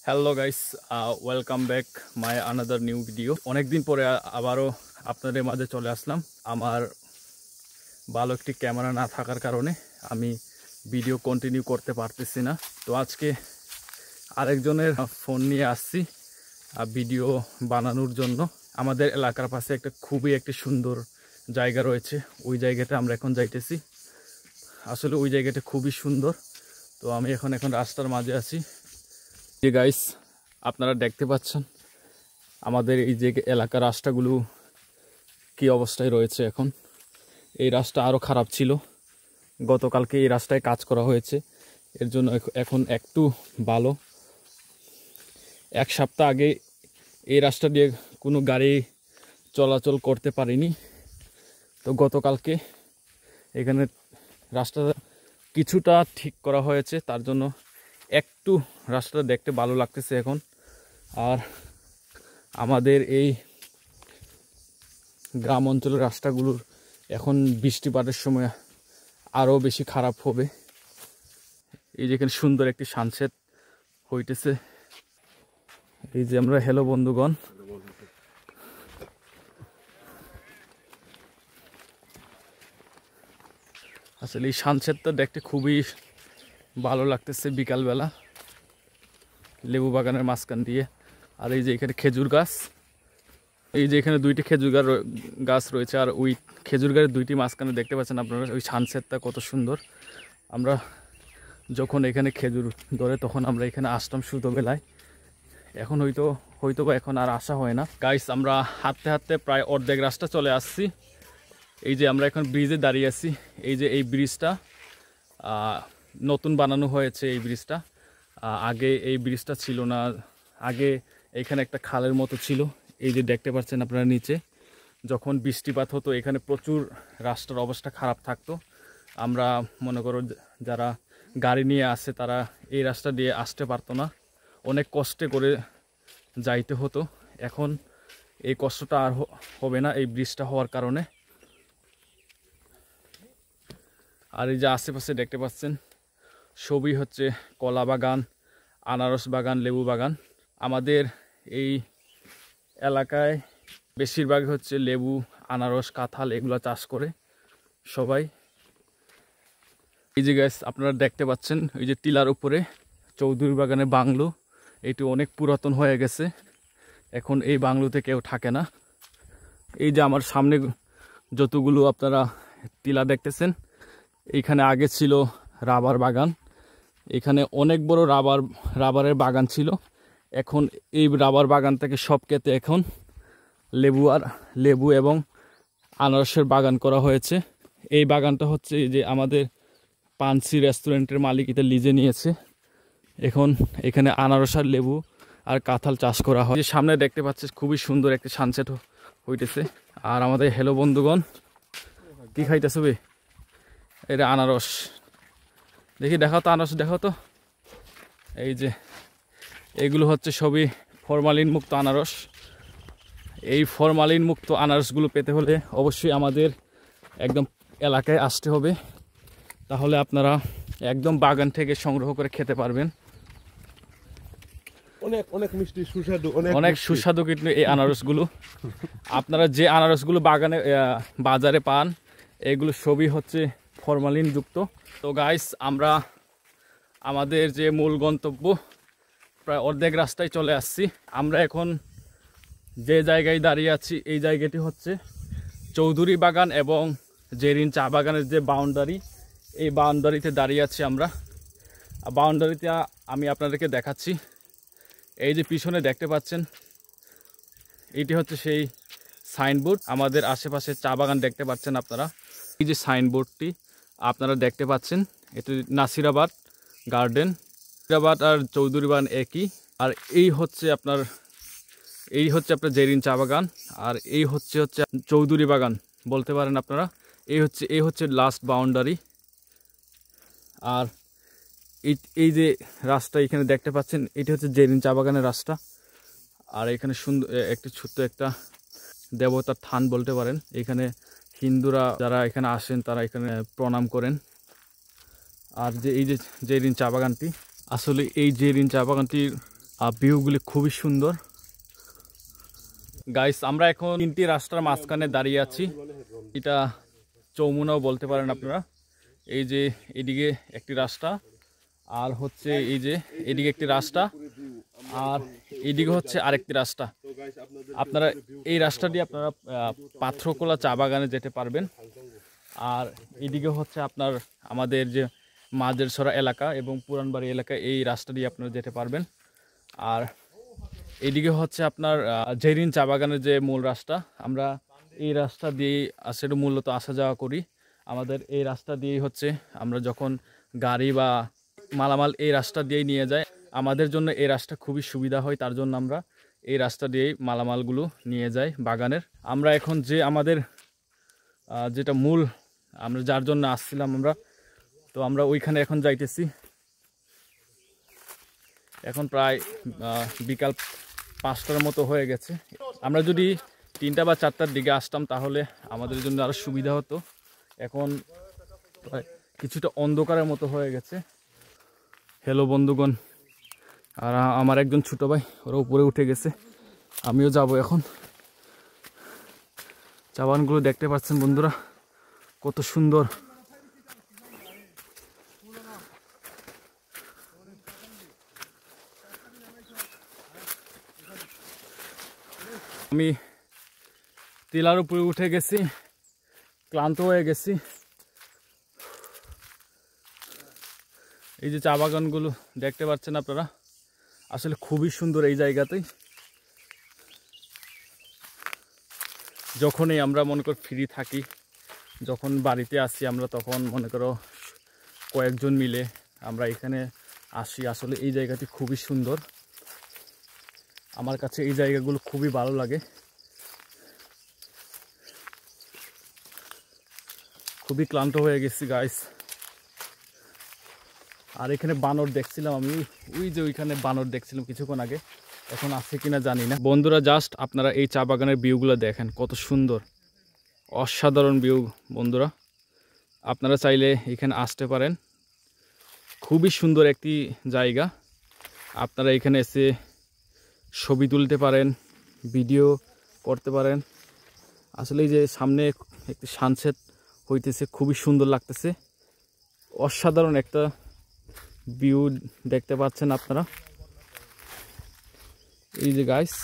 Hello guys, welcome back my another new video. অনেকদিন পরে আবারও আপনাদের মাঝে চলে আসলাম। আমার ভালো একটি ক্যামেরা না থাকার কারণে আমি ভিডিও কন্টিনিউ করতে পারতেছি না। তো আজকে আরেকজনের ফোন নিয়ে আসছি ভিডিও বানানোর জন্য। আমাদের এলাকার পাশে খুবই একটি সুন্দর জায়গা রয়েছে, ওই জায়গাটা আমরা এখন যাইতেছি। আসলে ওই জায়গাটা খুবই সুন্দর। তো আমি এখন রাস্তার মাঝে আছি। যে গাইস, আপনারা দেখতে পাচ্ছেন আমাদের এই যে এলাকার রাস্তাগুলো কি অবস্থায় রয়েছে। এখন এই রাস্তা আরও খারাপ ছিল, গতকালকে এই রাস্তায় কাজ করা হয়েছে, এর জন্য এখন একটু ভালো। এক সপ্তাহ আগে এই রাস্তা দিয়ে কোনো গাড়ি চলাচল করতে পারিনি। তো গতকালকে এখানে রাস্তাটা কিছুটা ঠিক করা হয়েছে, তার জন্য একটু রাস্তাটা দেখতে ভালো লাগতেছে এখন। আর আমাদের এই গ্রাম অঞ্চলের রাস্তাগুলোর এখন বৃষ্টিপাতের সময় আরও বেশি খারাপ হবে। এই যেখানে সুন্দর একটি সানসেট হইতেছে। এই যে আমরা, হ্যালো বন্ধুগণ, আসলে এই সানসেটটা দেখতে খুবই ভালো লাগতেছে বিকালবেলা, লেবু বাগানের মাঝখান দিয়ে। আর এই যে এখানে খেজুর গাছ, এই যে এখানে দুইটি খেজুর গাছ রয়েছে, আর ওই খেজুর গাছের দুইটি মাঝখানে দেখতে পাচ্ছেন আপনারা ওই সানসেটটা কত সুন্দর। আমরা যখন এখানে খেজুর ধরে তখন আমরা এখানে আসতাম ছোটোবেলায়। এখন হয়তো বা এখন আর আসা হয় না। গাইস, আমরা হাঁটতে হাঁটতে প্রায় অর্ধেক রাস্তা চলে আসছি। এই যে আমরা এখন ব্রিজে দাঁড়িয়ে আছি। এই যে এই ব্রিজটা নতুন বানানো হয়েছে। এই ব্রিজটা আগে এই ব্রিজটা ছিল না। আগে এখানে একটা খালের মতো ছিল। এই যে দেখতে পাচ্ছেন আপনারা নিচে, যখন বৃষ্টিপাত হতো এখানে প্রচুর রাস্তার অবস্থা খারাপ থাকতো। আমরা মনে করো যারা গাড়ি নিয়ে আসে তারা এই রাস্তা দিয়ে আসতে পারতো না, অনেক কষ্টে করে যাইতে হতো। এখন এই কষ্টটা আর হবে না এই ব্রিজটা হওয়ার কারণে। আর এই যে আশেপাশে দেখতে পাচ্ছেন সবই হচ্ছে কলা বাগান, আনারস বাগান, লেবু বাগান। আমাদের এই এলাকায় বেশিরভাগ হচ্ছে লেবু, আনারস, কাঁঠাল এগুলো চাষ করে সবাই। এই যে গাছ আপনারা দেখতে পাচ্ছেন এই যে টিলার উপরে চৌধুরী বাগানের বাংলো, এটি অনেক পুরাতন হয়ে গেছে, এখন এই বাংলোতে কেউ থাকে না। এই যে আমার সামনে যতগুলো আপনারা টিলা দেখতেছেন, এইখানে আগে ছিল রাবার বাগান। এখানে অনেক বড় রাবারের বাগান ছিল। এখন এই রাবার বাগান থেকে সব কেটে এখন লেবু এবং আনারসের বাগান করা হয়েছে। এই বাগানটা হচ্ছে যে আমাদের পানসি রেস্টুরেন্টের মালিক এটা লিজে নিয়েছে। এখন এখানে আনারস আর লেবু আর কাঁঠাল চাষ করা হয়। যে সামনে দেখতে পাচ্ছি খুবই সুন্দর একটা সানসেট হইতেছে। আর আমাদের হ্যালো বন্ধুগণ, কি খাইতেছে বে? এটা আনারস, দেখি দেখাও তো, আনারস দেখাও তো। এই যে এগুলো হচ্ছে সবই ফরমালিন মুক্ত আনারস। এই ফরমালিন মুক্ত আনারসগুলো পেতে হলে অবশ্যই আমাদের একদম এলাকায় আসতে হবে, তাহলে আপনারা একদম বাগান থেকে সংগ্রহ করে খেতে পারবেন। অনেক মিষ্টি, সুস্বাদু, অনেক সুস্বাদু কিন্তু এই আনারসগুলো। আপনারা যে আনারসগুলো বাজারে পান এগুলো সবই হচ্ছে ফরমালিন যুক্ত। তো গাইস, আমরা আমাদের যে মূল গন্তব্য প্রায় অর্ধেক রাস্তায় চলে আসছি। আমরা এখন যে জায়গায় দাঁড়িয়ে আছি এই জায়গাটি হচ্ছে চৌধুরী বাগান এবং জেরিন চা বাগানের যে বাউন্ডারি, এই বাউন্ডারিতে দাঁড়িয়ে আছি আমরা। বাউন্ডারিতে আমি আপনাদেরকে দেখাচ্ছি। এই যে পিছনে দেখতে পাচ্ছেন এটি হচ্ছে সেই সাইনবোর্ড। আমাদের আশেপাশে চা বাগান দেখতে পাচ্ছেন আপনারা। এই যে সাইনবোর্ডটি আপনারা দেখতে পাচ্ছেন, এটি নাসিরাবাদ গার্ডেন। নাসিরাবাদ আর চৌধুরী বাগান একই। আর এই হচ্ছে আপনার জেরিন চা বাগান, আর এই হচ্ছে চৌধুরী বাগান বলতে পারেন আপনারা। এই হচ্ছে লাস্ট বাউন্ডারি। আর এই যে রাস্তা এখানে দেখতে পাচ্ছেন এটি হচ্ছে জেরিন চা বাগানের রাস্তা। আর এখানে সুন্দর একটি ছোট্ট একটা দেবতার থান বলতে পারেন। এখানে হিন্দুরা যারা এখানে আসেন তারা এখানে প্রণাম করেন। আর এই যে জেরিন চা বাগানটি, আসলে এই জেরিন চা বাগানটির ভিউগুলি খুবই সুন্দর। গাইস, আমরা এখন 3টি রাস্তার মাঝখানে দাঁড়িয়ে আছি। এটা চৌমুনাও বলতে পারেন আপনারা। এই যে এদিকে একটি রাস্তা, আর হচ্ছে এই যে এদিকে একটি রাস্তা, আর এদিকে হচ্ছে আরেকটি রাস্তা। আপনারা এই রাস্তা দিয়ে আপনারা পাথরকোলা চা বাগানে যেতে পারবেন। আর এদিকে হচ্ছে আপনার আমাদের যে মাঝেরছড়া এলাকা এবং পুরানবাড়ি এলাকা, এই রাস্তা দিয়ে আপনারা যেতে পারবেন। আর এদিকে হচ্ছে আপনার জেরিন চা বাগানের যে মূল রাস্তা, আমরা এই রাস্তা দিয়েই আসলে মূলত আসা যাওয়া করি। আমাদের এই রাস্তা দিয়েই হচ্ছে আমরা যখন গাড়ি বা মালামাল এই রাস্তা দিয়েই নিয়ে যায়, আমাদের জন্য এই রাস্তা খুবই সুবিধা হয়। তার জন্য আমরা এই রাস্তা দিয়েই মালামালগুলো নিয়ে যাই বাগানের। আমরা এখন যে আমাদের যেটা মূল আমরা যার জন্য আসছিলাম আমরা ওইখানে এখন যাইতেছি। এখন প্রায় বিকাল 5টার মতো হয়ে গেছে। আমরা যদি 3টা বা 4টার দিকে আসতাম তাহলে আমাদের জন্য আরও সুবিধা হতো। এখন প্রায় কিছুটা অন্ধকারের মতো হয়ে গেছে। হ্যালো বন্ধুগণ, আর আমার একজন ছোট ভাই ওরা উপরে উঠে গেছে, আমিও যাব এখন। চা বাগানগুলো দেখতে পাচ্ছেন বন্ধুরা, কত সুন্দর। আমি টিলার উপরে উঠে গেছি, ক্লান্ত হয়ে গেছি। এই যে চা বাগানগুলো দেখতে পাচ্ছেন আপনারা, আসলে খুবই সুন্দর এই জায়গাতেই। যখনই আমরা মনে করি ফ্রি থাকি, যখন বাড়িতে আসি আমরা, তখন মনে করো কয়েকজন মিলে আমরা এখানে আসি। আসলে এই জায়গাটি খুবই সুন্দর, আমার কাছে এই জায়গাগুলো খুবই ভালো লাগে। খুবই ক্লান্ত হয়ে গেছি গাইস। আর এখানে বানর দেখছিলাম আমি, ওই যে ওইখানে বানর দেখছিলাম কিছুক্ষণ আগে, এখন আছে কিনা জানি না। বন্ধুরা, জাস্ট আপনারা এই চা বাগানের ভিউগুলো দেখেন, কত সুন্দর, অসাধারণ ভিউ। বন্ধুরা, আপনারা চাইলে এখানে আসতে পারেন, খুবই সুন্দর একটি জায়গা। আপনারা এখানে এসে ছবি তুলতে পারেন, ভিডিও করতে পারেন। আসলে এই যে সামনে একটি সানসেট হইতেছে, খুবই সুন্দর লাগতেছে, অসাধারণ একটা ভিউ দেখতে পাচ্ছেন আপনারা। এই যে গাইস,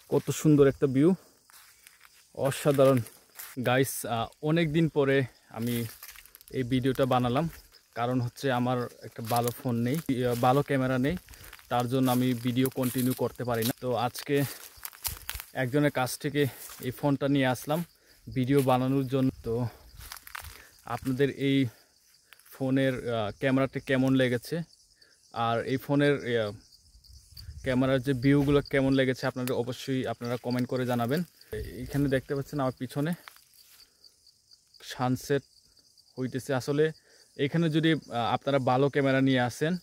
কত সুন্দর একটা ভিউ, অসাধারণ। গাইস, অনেক দিন পরে আমি এই ভিডিওটা বানালাম, কারণ হচ্ছে আমার একটা ভালো ফোন নেই, ভালো ক্যামেরা নেই, তার জন্য আমি ভিডিও কন্টিনিউ করতে পারি না। তো আজকে একজনের কাছ থেকে এই ফোনটা নিয়ে আসলাম ভিডিও বানানোর জন্য। তো আপনাদের এই ফোনের ক্যামেরাটি কেমন লেগেছে, আর এই ফোনের ক্যামেরার যে ভিউগুলো কেমন লেগেছে, আপনাদের অবশ্যই আপনারা কমেন্ট করে জানাবেন। এখানে দেখতে পাচ্ছেন আমার পিছনে সানসেট হইতেছে। আসলে এখানে যদি আপনারা ভালো ক্যামেরা নিয়ে আসেন,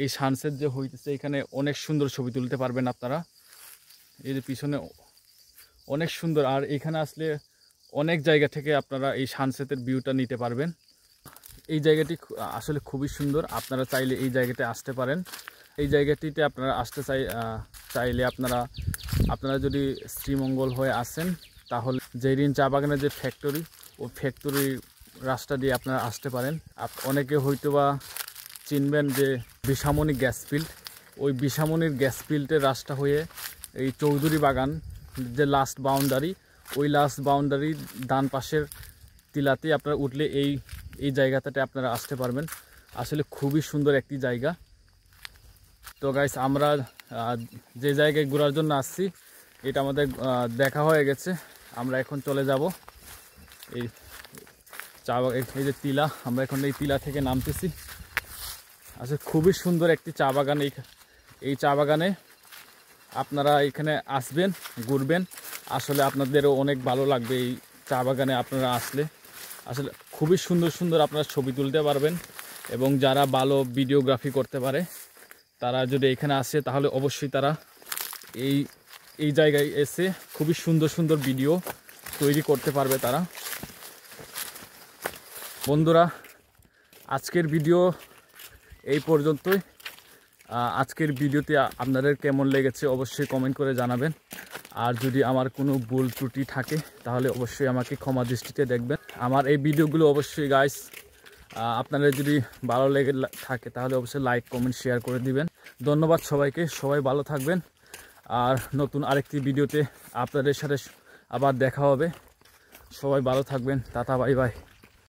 এই সানসেট যে হইতেছে এখানে অনেক সুন্দর ছবি তুলতে পারবেন আপনারা। এই যে পিছনে অনেক সুন্দর, আর এখানে আসলে অনেক জায়গা থেকে আপনারা এই সানসেটের ভিউটা নিতে পারবেন। এই জায়গাটি আসলে খুবই সুন্দর, আপনারা চাইলে এই জায়গাতে আসতে পারেন। এই জায়গাটিতে আপনারা আসতে চাইলে আপনারা যদি শ্রীমঙ্গল হয়ে আসেন, তাহলে জেরিন চা বাগানের যে ফ্যাক্টরি, ও ফ্যাক্টরির রাস্তা দিয়ে আপনারা আসতে পারেন। অনেকে হয়তোবা চিনবেন যে বিশামণি গ্যাস ফিল্ড, ওই বিশামণির গ্যাস ফিল্ডের রাস্তা হয়ে এই চৌধুরী বাগান যে লাস্ট বাউন্ডারি, ওই লাস্ট বাউন্ডারি ডান পাশের টিলাতে আপনারা উঠলে এই জায়গাটাতে আপনারা আসতে পারবেন। আসলে খুবই সুন্দর একটি জায়গা। তো গাইস, আমরা যে জায়গায় ঘোরার জন্য আসছি এটা আমাদের দেখা হয়ে গেছে। আমরা এখন চলে যাব এই এই যে টিলা, আমরা এখন এই টিলা থেকে নামতেছি। আসলে খুবই সুন্দর একটি চা বাগান। এই চা বাগানে আপনারা এখানে আসবেন, ঘুরবেন, আসলে আপনাদেরও অনেক ভালো লাগবে এই চা বাগানে আপনারা আসলে। আসলে খুবই সুন্দর সুন্দর আপনারা ছবি তুলতে পারবেন, এবং যারা ভালো ভিডিওগ্রাফি করতে পারে তারা যদি এখানে আসে তাহলে অবশ্যই তারা এই জায়গায় এসে খুবই সুন্দর সুন্দর ভিডিও তৈরি করতে পারবে তারা। বন্ধুরা, আজকের ভিডিও এই পর্যন্তই। আজকের ভিডিওতে আপনাদের কেমন লেগেছে অবশ্যই কমেন্ট করে জানাবেন। আর যদি আমার কোনো ভুল ত্রুটি থাকে তাহলে অবশ্যই আমাকে ক্ষমা দৃষ্টিতে দেখবেন। আমার এই ভিডিওগুলো অবশ্যই গাইস আপনাদের যদি ভালো লেগে থাকে তাহলে অবশ্যই লাইক কমেন্ট শেয়ার করে দিবেন। ধন্যবাদ সবাইকে, সবাই ভালো থাকবেন। আর নতুন আরেকটি ভিডিওতে আপনাদের সাথে আবার দেখা হবে। সবাই ভালো থাকবেন, টাটা বাই বাই।